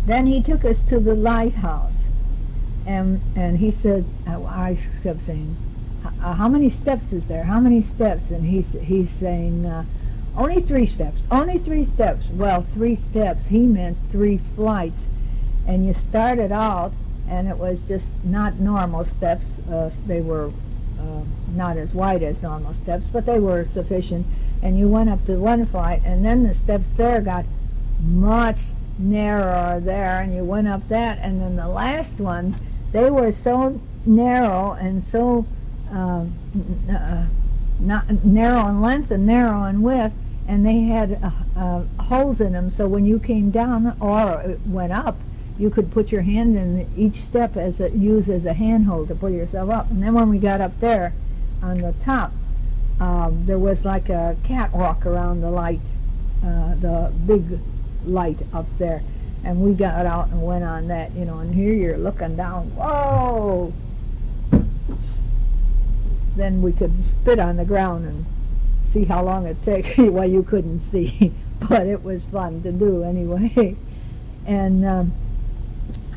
Then he took us to the lighthouse, and he said, I kept saying, how many steps is there? How many steps? And he's saying, only 3 steps. Only 3 steps. Well, 3 steps. He meant 3 flights. And you started out, and it was just not normal steps. They were not as wide as normal steps, but they were sufficient. And you went up to 1 flight, and then the steps there got much narrower there, and you went up that, and then the last one, they were so narrow and so not narrow in length and narrow in width, and they had holes in them, so when you came down or went up, you could put your hand in each step use as a handhold to pull yourself up. And then when we got up there on the top, there was like a catwalk around the light, the big light up there, and we got out and went on that, and here you're looking down, whoa! Then we could spit on the ground and see how long it took. Well, you couldn't see, but it was fun to do anyway. And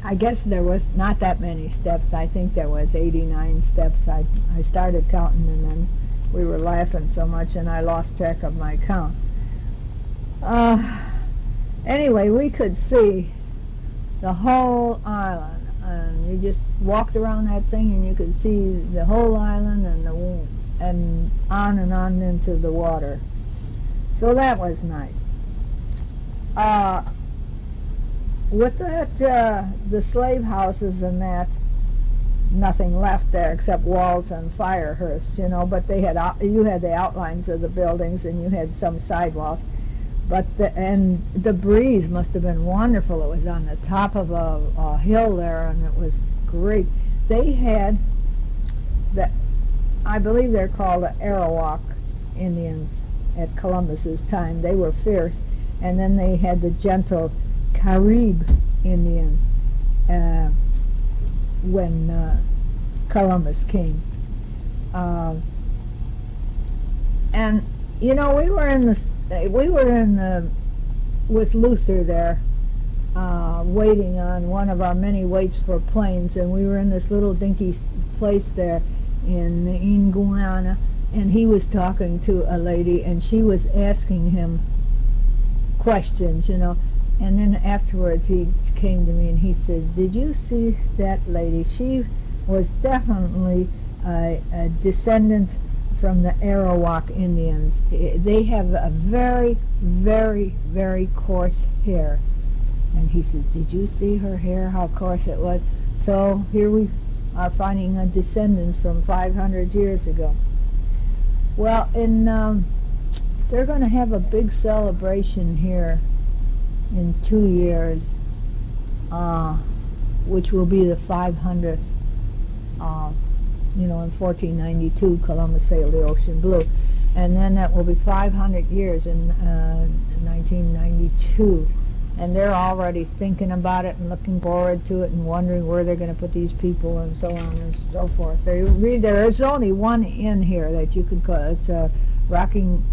I guess there was not that many steps. I think there was 89 steps. I started counting, and then we were laughing so much and I lost track of my count. Anyway, we could see the whole island, and you just walked around that thing and you could see the whole island and on into the water. So that was nice. With that, the slave houses and that, nothing left there except walls and fire hearths, but they had you had the outlines of the buildings, and you had some sidewalls. But the breeze must have been wonderful. It was on the top of a hill there, and it was great. They had I believe they're called the Arawak Indians at Columbus's time. They were fierce, and then they had the gentle Carib Indians when Columbus came. And we were with Luther there, waiting on one of our many waits for planes, and we were in this little dinky place there in Guyana, and he was talking to a lady, and she was asking him questions, and then afterwards he came to me and he said, "Did you see that lady? She was definitely a descendant from the Arawak Indians. They have a very, very, very coarse hair." And he said, "Did you see her hair, how coarse it was?" So here we are finding a descendant from 500 years ago. Well, they're going to have a big celebration here in 2 years, which will be the 500th. In 1492, Columbus sailed the ocean blue, and then that will be 500 years in 1992, and they're already thinking about it and looking forward to it and wondering where they're going to put these people and so on and so forth. There's only one inn here that you can call. It's a Rocking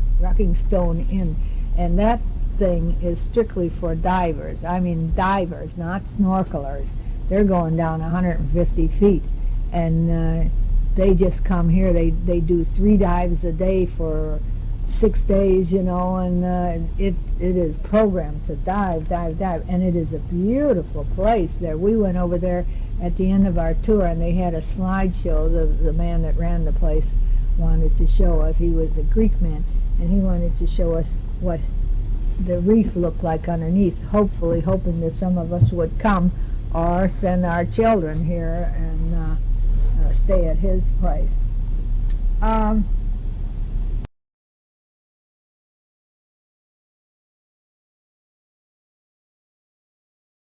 Stone Inn, and that thing is strictly for divers. I mean divers, not snorkelers. They're going down 150 feet, and they just come here. They do 3 dives a day for 6 days, and it is programmed to dive, and it is a beautiful place there. We went over there at the end of our tour, and they had a slideshow. The man that ran the place wanted to show us. He was a Greek man, and he wanted to show us what the reef looked like underneath, hoping that some of us would come or send our children here and stay at his place.